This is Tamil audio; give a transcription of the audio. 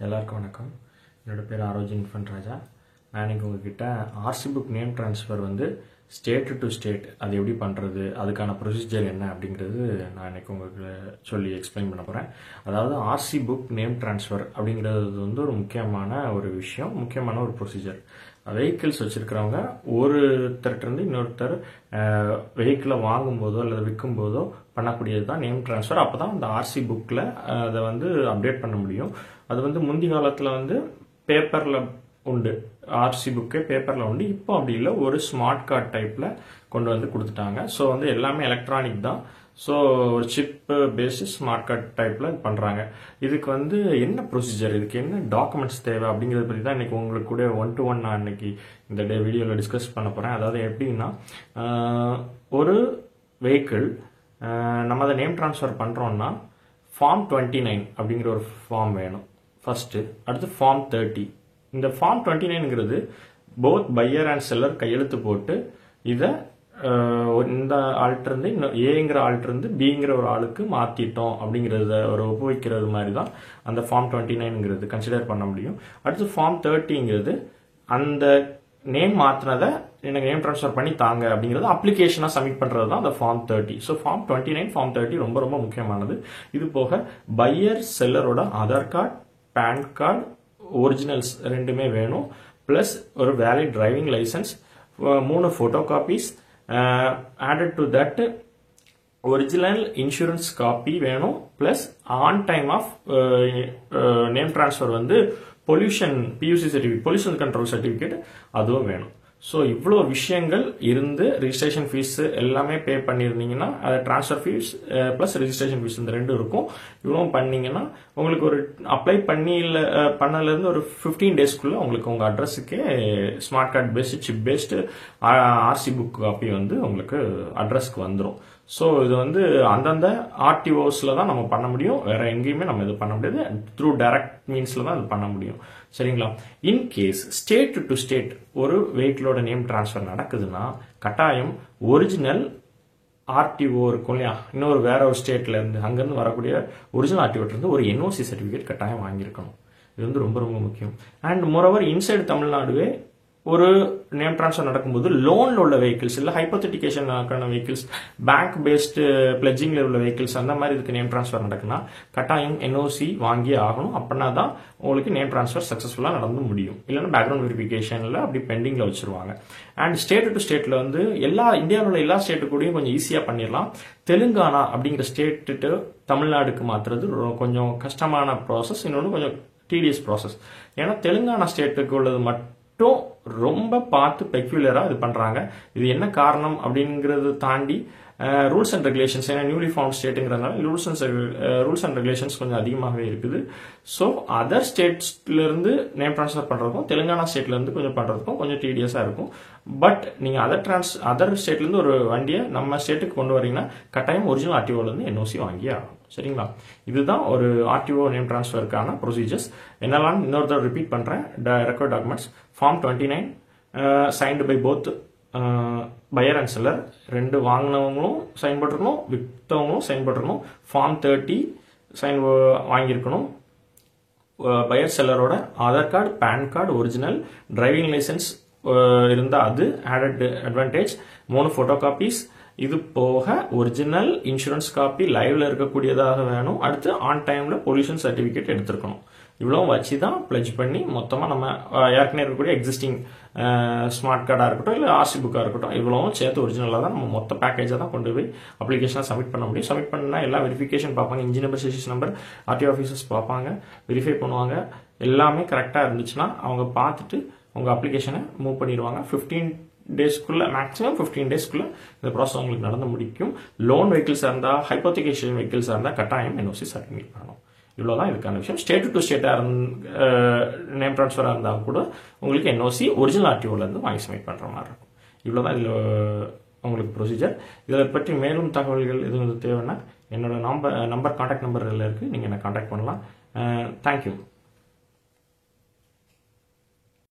எல்லாருக்கும் வணக்கம். என்னோட பேர் ஆரோஜின் ராஜா. நான் இன்னைக்கு உங்ககிட்ட ஆர்சி புக் நேம் ட்ரான்ஸ்ஃபர் வந்து ஸ்டேட் டு ஸ்டேட் அது எப்படி பண்ணுறது, அதுக்கான ப்ரொசீஜர் என்ன அப்படிங்கிறது நான் இன்னைக்கு உங்களுக்கு சொல்லி எக்ஸ்பிளைன் பண்ண போகிறேன். அதாவது ஆர்சி புக் நேம் ட்ரான்ஸ்ஃபர் அப்படிங்கிறது வந்து ஒரு முக்கியமான ஒரு விஷயம், முக்கியமான ஒரு ப்ரொசீஜர். வெஹிக்கிள்ஸ் வச்சிருக்கிறவங்க ஒருத்தர்கிட்ட இன்னொருத்தர் வெஹிக்கிளை வாங்கும் போதோ அல்லது விற்கும் போதோ பண்ணக்கூடியது தான் நேம் ட்ரான்ஸ்ஃபர். அப்போ தான் அந்த ஆர்சி புக்கில் அதை வந்து அப்டேட் பண்ண முடியும். அது வந்து முந்தி காலத்தில் வந்து பேப்பரில் உண்டு, ஆர்சி புக்கே பேப்பரில் உண்டு. இப்போ அப்படி இல்லை, ஒரு ஸ்மார்ட் கார்டு டைப்பில் கொண்டு வந்து கொடுத்துட்டாங்க. ஸோ வந்து எல்லாமே எலக்ட்ரானிக் தான். ஸோ ஒரு சிப் பேஸ்டு ஸ்மார்ட் கார்டு டைப்பில் பண்ணுறாங்க. இதுக்கு வந்து என்ன ப்ரொசீஜர், இதுக்கு என்ன டாக்குமெண்ட்ஸ் தேவை அப்படிங்கிறத பற்றி தான் இன்றைக்கி உங்களுக்கு கூட 1-to-1 நான் இன்னைக்கு இந்த வீடியோவில் டிஸ்கஸ் பண்ண போகிறேன். அதாவது எப்படின்னா, ஒரு வெஹிக்கிள் நம்ம அதை நேம் ட்ரான்ஸ்ஃபர் பண்ணுறோம்னா ஃபார்ம் 29 அப்படிங்கிற ஒரு ஃபார்ம் வேணும் ஃபர்ஸ்ட். அடுத்து ஃபார்ம் 30. இந்த ஃபார்ம் 29ங்கிறது போத் பையர் அண்ட் செல்லர் கையெழுத்து போட்டு இதை இந்த ஆள்கிட்ட ஏங்கிற ஆள்கிட்ட இருந்து பிங்கிற ஒரு ஆளுக்கு மாத்திட்டோம் அப்படிங்கறத ஒரு ஒப்புவிக்கிறது மாதிரி தான் அந்த ஃபார்ம் 29ங்கிறது கன்சிடர் பண்ண முடியும். அடுத்து ஃபார்ம் 30ங்கிறது அந்த நேம் மாத்தினதை எனக்கு நேம் ட்ரான்ஸ்ஃபர் பண்ணி தாங்க அப்படிங்கிறது அப்ளிகேஷனா சப்மிட் பண்றது தான் அந்த ஃபார்ம் 30. ஸோ ஃபார்ம் 29, ஃபார்ம் 30 ரொம்ப ரொம்ப முக்கியமானது. இது போக பையர் செல்லரோட Aadhaar card, PAN card, originals ரெண்டுமே வேணும். பிளஸ் ஒரு valid driving licence, 3 photo copies, added to that original insurance copy வேணும். Plus on time of name transfer வந்து pollution PUC certificate, pollution control certificate அதுவும் வேணும். ஸோ இவ்வளோ விஷயங்கள் இருந்து ரிஜிஸ்ட்ரேஷன் ஃபீஸ் எல்லாமே பே பண்ணியிருந்தீங்கன்னா, அது transfer fees plus registration fees இந்த ரெண்டும் இருக்கும். இவ்வளோ பண்ணீங்கன்னா உங்களுக்கு ஒரு அப்ளை பண்ணலேருந்து ஒரு 15 டேஸ்க்குள்ள உங்களுக்கு உங்கள் அட்ரஸுக்கே smart card based chip based RC book copy வந்து உங்களுக்கு அட்ரஸ்க்கு வந்துடும். ஸோ இது வந்து அந்தந்த ஆர்டிஓஸில் தான் நம்ம பண்ண முடியும், வேற எங்கேயுமே நம்ம இது பண்ண முடியாது. த்ரூ டைரக்ட் மீன்ஸில் தான் இது பண்ண முடியும். சரிங்களா? இன்கேஸ் ஸ்டேட் டு ஸ்டேட் ஒரு வெஹிக்கிளோட நேம் டிரான்ஸ்ஃபர் நடக்குதுன்னா கட்டாயம் ஒரிஜினல் ஆர்டிஓ இருக்கும் இல்லையா, இன்னொரு வேற ஒரு ஸ்டேட்ல இருந்து அங்கிருந்து வரக்கூடிய ஒரிஜினல் ஆர்டிஓ இருந்து ஒரு என்ஓசி சர்டிஃபிகேட் கட்டாயம் வாங்கியிருக்கணும். இது வந்து ரொம்ப ரொம்ப முக்கியம். அண்ட் மோரோவர் இன்சைடு தமிழ்நாடுவே ஒரு நேம் டிரான்ஸ்ஃபர் நடக்கும்போது லோன்ல உள்ள வெஹிக்கிள்ஸ் இல்ல ஹைப்போதெட்டிகேஷன் வெஹிக்கிள்ஸ், பேங்க் பேஸ்டு பிளட்ஜிங்ல உள்ள வெஹிக்கிள்ஸ், அந்த மாதிரி இதுக்கு நேம் டிரான்ஸ்ஃபர் நடக்குன்னா கட்டாயம் என்ஓசி வாங்கி ஆகணும். அப்படின்னா தான் உங்களுக்கு நேம் டிரான்ஸ்ஃபர் சக்சஸ்ஃபுல்லா நடந்து முடியும். இல்லைன்னா பேக்ரவுண்ட் வெரிஃபிகேஷன்ல அப்படி பெண்டிங்ல வச்சிருவாங்க. அண்ட் ஸ்டேட் டு ஸ்டேட்ல வந்து இந்தியாவில் உள்ள எல்லா ஸ்டேட்டு கூடயும் கொஞ்சம் ஈஸியா பண்ணிடலாம். தெலுங்கானா அப்படிங்கிற ஸ்டேட்டு தமிழ்நாடுக்கு மாத்துறது கொஞ்சம் கஷ்டமான ப்ராசஸ், இன்னொன்று கொஞ்சம் டிடிஎஸ் ப்ராசஸ். ஏன்னா தெலுங்கானா ஸ்டேட்டுக்கு உள்ளது மட்டும் ரொம்ப பார்த்து பெக்யூலரா இது பண்றாங்க. இது என்ன காரணம் அப்படிங்கறது தாண்டி ரூல்ஸ் அண்ட் ரெகுலேஷன்ஸ், ஏன்னா நியூலி ஃபார்ம் ஸ்டேட்டுங்கிறதுனால ரூல்ஸ் அண்ட் ரெகுலேஷன்ஸ் கொஞ்சம் அதிகமாகவே இருக்குது. ஸோ அதர் ஸ்டேட்ஸ்ல இருந்து நேம் டிரான்ஸ்ஃபர் பண்றதுக்கும் தெலுங்கானா ஸ்டேட்ல இருந்து கொஞ்சம் பண்றதுக்கும் கொஞ்சம் டிடிஎஸா இருக்கும். பட் நீங்க அதர் ஸ்டேட்ல இருந்து ஒரு வண்டியை நம்ம ஸ்டேட்டுக்கு கொண்டு வரீங்கன்னா கட்டாயம் ஒரிஜினல் ஆர்டிஓல இருந்து என்ஓசி வாங்கி ஆகும். சரிங்களா? இதுதான் ஒரு ஆர்டிஓ நேம் டிரான்ஸ்ஃபருக்கான ப்ரொசீஜர்ஸ். என்னெல்லாம் இன்னொரு தடவை ரிப்பீட் பண்றேன். Record documents form 29 signed by both buyer and seller, ரெண்டு வாங்கினவங்களும் சைன் போட்டிருக்கணும், விற்றவங்களும் சைன் போட்டிருக்கணும். ஃபார்ம் 30 சைன் வாங்கியிருக்கணும். பையர் செல்லரோட Aadhaar card, PAN card, original driving licence இருந்தா அது ஆடட் அட்வான்டேஜ். 3 photo copies. இது போக ஒரிஜினல் இன்சூரன்ஸ் காப்பி லைவ்ல இருக்கக்கூடியதாக வேணும். அடுத்து ஆன் டைம்ல பொல்யூஷன் சர்டிபிகேட் எடுத்திருக்கணும். இவ்வளவு வச்சுதான் பிளட்ஜ் பண்ணி மொத்தமா நம்ம ஏற்கனவே இருக்கக்கூடிய எக்ஸிஸ்டிங் ஸ்மார்ட் கார்டா இருக்கட்டும் இல்ல ஆர்சி புக்கா இருக்கட்டும், இவ்வளவும் சேர்த்து ஒரிஜினலா தான் நம்ம மொத்த பேக்கேஜா தான் கொண்டு போய் அப்ளிகேஷனா சப்மிட் பண்ண முடியும். சப்மிட் பண்ணா எல்லா வெரிஃபிகேஷன் பார்ப்பாங்க, engine number, chassis number, RTO officers பார்ப்பாங்க, வெரிஃபை பண்ணுவாங்க. எல்லாமே கரெக்டா இருந்துச்சுன்னா அவங்க பார்த்துட்டு உங்க அப்ளிகேஷனை மூவ் பண்ணிடுவாங்க. 15 டேஸ்க்குள்ள, மேக்ஸிமம் 15 டேஸ்க்குள்ள இந்த ப்ராசஸ் உங்களுக்கு நடந்து முடிக்கும். லோன் வெஹிக்கிள்ஸா இருந்தா, ஹைப்போதெட்டிகேஷன் வெஹிக்கிள்ஸா இருந்தா கட்டாயம் என்ஓசி சப்மிட் பண்ணணும். இவ்வளவுதான் இதுக்கான விஷயம். ஸ்டேட் டு ஸ்டேட்டா நேம் டிரான்ஸ்ஃபரா இருந்தா கூட உங்களுக்கு என்ஓசி ஒரிஜினல் ஆர்டிஓல இருந்து வாங்கி சப்மிட் பண்ற மாதிரி இருக்கும். இவ்வளவுதான் இதுல உங்களுக்கு ப்ரொசீஜர். இதை பற்றி மேலும் தகவல்கள் எதுவும் தேவைன்னா என்னோட நம்பர் கான்டாக்ட் நம்பர் இருக்கு, நீங்க என்ன கான்டாக்ட் பண்ணலாம். தேங்க்யூ.